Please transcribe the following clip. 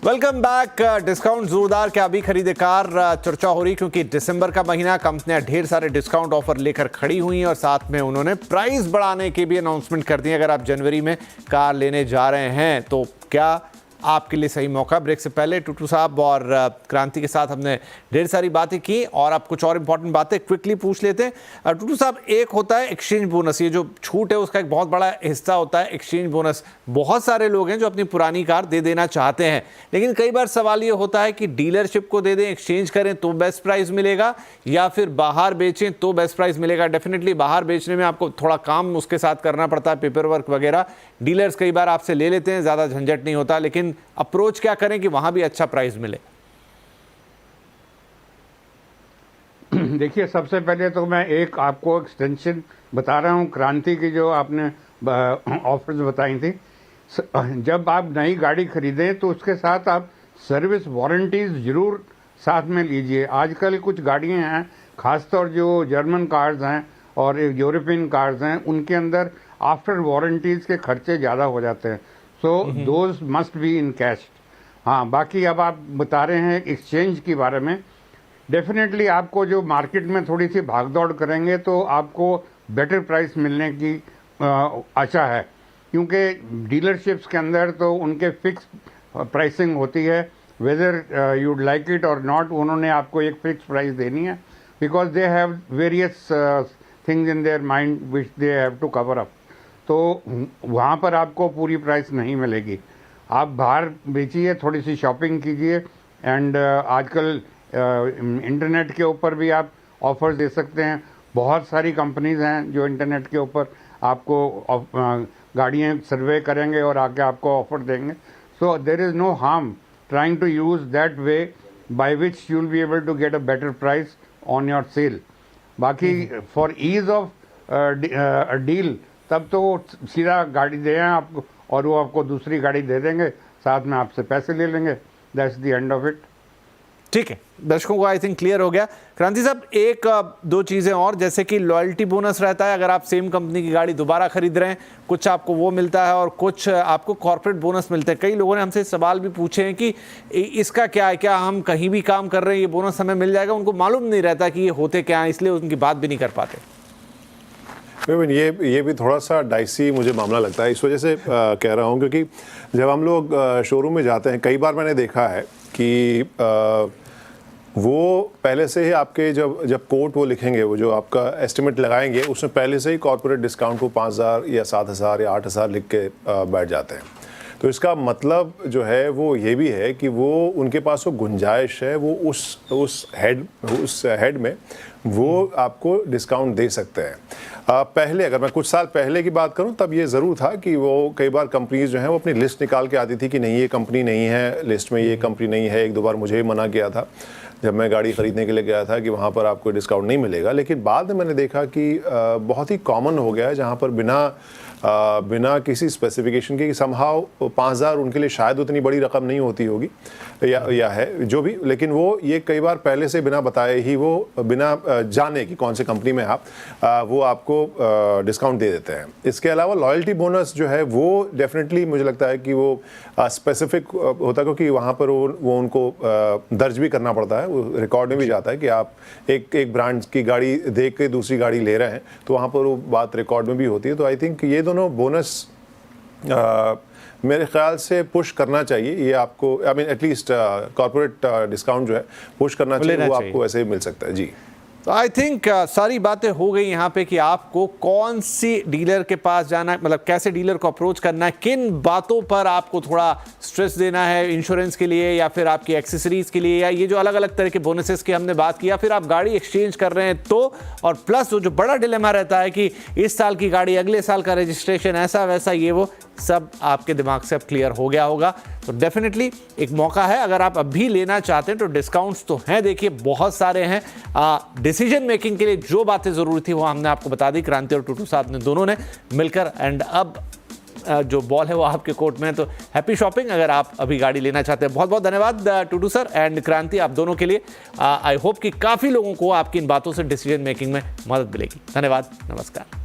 Welcome back. Discount जोरदार क्या अभी खरीदे कार चर्चा हो रही, क्योंकि दिसंबर का महीना कंपनियां ढेर सारे डिस्काउंट ऑफर लेकर खड़ी हुई और साथ में उन्होंने प्राइस बढ़ाने की भी अनाउंसमेंट कर दी। अगर आप जनवरी में कार लेने जा रहे हैं तो क्या आपके लिए सही मौका। ब्रेक से पहले टूटू साहब और क्रांति के साथ हमने ढेर सारी बातें की और आप कुछ और इंपॉर्टेंट बातें क्विकली पूछ लेते हैं। टूटू साहब, एक होता है एक्सचेंज बोनस, ये जो छूट है उसका एक बहुत बड़ा हिस्सा होता है एक्सचेंज बोनस। बहुत सारे लोग हैं जो अपनी पुरानी कार दे देना चाहते हैं, लेकिन कई बार सवाल ये होता है कि डीलरशिप को दे दें, एक्सचेंज करें तो बेस्ट प्राइस मिलेगा या फिर बाहर बेचें तो बेस्ट प्राइस मिलेगा। डेफिनेटली बाहर बेचने में आपको थोड़ा काम उसके साथ करना पड़ता है, पेपर वर्क वगैरह। डीलर्स कई बार आपसे ले लेते हैं, ज़्यादा झंझट नहीं होता, लेकिन अप्रोच क्या करें कि वहां भी अच्छा प्राइस मिले। देखिए, सबसे पहले तो मैं एक आपको एक्सटेंशन बता रहा हूं क्रांति की, जो आपने ऑफर्स बताई थी। जब आप नई गाड़ी खरीदें तो उसके साथ आप सर्विस वारंटीज जरूर साथ में लीजिए। आजकल कुछ गाड़ियां हैं, खासतौर जो जर्मन कार्स हैं और यूरोपियन कार्स हैं, उनके अंदर आफ्टर वारंटीज के खर्चे ज़्यादा हो जाते हैं। So those must be in cash. हाँ, बाकी अब आप बता रहे हैं एक्सचेंज के बारे में। डेफिनेटली आपको जो मार्केट में थोड़ी सी भागदौड़ करेंगे तो आपको बेटर प्राइस मिलने की आशा है, क्योंकि डीलरशिप्स के अंदर तो उनके फिक्स प्राइसिंग होती है। वेदर यूड लाइक इट और नॉट, उन्होंने आपको एक फिक्स प्राइस देनी है, because they have various things in their mind which they have to cover up. तो वहाँ पर आपको पूरी प्राइस नहीं मिलेगी। आप बाहर बेचिए, थोड़ी सी शॉपिंग कीजिए, एंड आजकल इंटरनेट के ऊपर भी आप ऑफर दे सकते हैं। बहुत सारी कंपनीज हैं जो इंटरनेट के ऊपर आपको गाड़ियाँ सर्वे करेंगे और आके आपको ऑफर देंगे। So there is no harm trying to use that way by which you will be able to get a better price on your sale. बाकी फॉर ईज ऑफ डील तब तो सीधा गाड़ी दे आपको और वो आपको दूसरी गाड़ी दे देंगे, साथ में आपसे पैसे ले लेंगे। That's the end of it. ठीक है, दर्शकों को आई थिंक क्लियर हो गया। क्रांति साहब, एक दो चीज़ें और, जैसे कि लॉयल्टी बोनस रहता है अगर आप सेम कंपनी की गाड़ी दोबारा खरीद रहे हैं, कुछ आपको वो मिलता है और कुछ आपको कॉर्पोरेट बोनस मिलते हैं। कई लोगों ने हमसे सवाल भी पूछे हैं कि इसका क्या है, क्या हम कहीं भी काम कर रहे हैं ये बोनस हमें मिल जाएगा। उनको मालूम नहीं रहता कि ये होते क्या हैं, इसलिए उनकी बात भी नहीं कर पाते। ये भी थोड़ा सा डाइसी मुझे मामला लगता है, इस वजह से कह रहा हूँ क्योंकि जब हम लोग शोरूम में जाते हैं, कई बार मैंने देखा है कि वो पहले से ही आपके जब कोट वो लिखेंगे, वो जो आपका एस्टिमेट लगाएंगे, उसमें पहले से ही कॉर्पोरेट डिस्काउंट को 5,000 या 7,000 या 8,000 लिख के बैठ जाते हैं। तो इसका मतलब जो है वो ये भी है कि वो उनके पास वो गुंजाइश है, वो उस हेड में वो आपको डिस्काउंट दे सकते हैं। पहले अगर मैं कुछ साल पहले की बात करूं तब ये ज़रूर था कि वो कई बार कंपनीज जो हैं वो अपनी लिस्ट निकाल के आती थी कि नहीं ये कंपनी नहीं है लिस्ट में, ये कंपनी नहीं है। एक दो बार मुझे भी मना किया था जब मैं गाड़ी ख़रीदने के लिए गया था कि वहाँ पर आपको डिस्काउंट नहीं मिलेगा। लेकिन बाद में मैंने देखा कि बहुत ही कॉमन हो गया है, जहाँ पर बिना किसी स्पेसिफिकेशन के, कि समहाउ 5,000 उनके लिए शायद उतनी बड़ी रकम नहीं होती होगी या है जो भी, लेकिन वो ये कई बार पहले से बिना बताए ही, वो बिना जाने कि कौन सी कंपनी में वो आपको डिस्काउंट दे देते हैं। इसके अलावा लॉयल्टी बोनस जो है वो डेफिनेटली मुझे लगता है कि वो स्पेसिफिक होता है, क्योंकि वहाँ पर वो उनको दर्ज भी करना पड़ता है, वो रिकॉर्ड में भी जाता है कि आप एक ब्रांड की गाड़ी देख के दूसरी गाड़ी ले रहे हैं, तो वहाँ पर वो बात रिकॉर्ड में भी होती है। तो आई थिंक ये दोनों बोनस मेरे ख्याल से पुश करना चाहिए। ये आपको I mean at least corporate discount जो है पुश करना चाहिए, वो आपको वैसे ही मिल सकता है। जी, तो आई थिंक सारी बातें हो गई यहाँ पे कि आपको कौन सी डीलर के पास जाना है, मतलब कैसे डीलर को अप्रोच करना है, किन बातों पर आपको थोड़ा स्ट्रेस देना है, इंश्योरेंस के लिए या फिर आपकी एक्सेसरीज के लिए, या ये जो अलग अलग तरह के बोनसेस की हमने बात की, या फिर आप गाड़ी एक्सचेंज कर रहे हैं तो, और प्लस जो बड़ा डिलेमा रहता है कि इस साल की गाड़ी अगले साल का रजिस्ट्रेशन, ऐसा वैसा, ये वो सब आपके दिमाग से अब क्लियर हो गया होगा। तो डेफिनेटली एक मौका है, अगर आप अभी लेना चाहते हैं तो डिस्काउंट्स तो हैं, देखिए बहुत सारे हैं। डिसीजन मेकिंग के लिए जो बातें ज़रूरी थी वो हमने आपको बता दी, क्रांति और टूटू साहब ने दोनों ने मिलकर। एंड अब जो बॉल है वो आपके कोर्ट में है, तो हैप्पी शॉपिंग अगर आप अभी गाड़ी लेना चाहते हैं। बहुत बहुत धन्यवाद टूटू सर एंड क्रांति, आप दोनों के लिए। आई होप कि काफ़ी लोगों को आपकी इन बातों से डिसीजन मेकिंग में मदद मिलेगी। धन्यवाद, नमस्कार।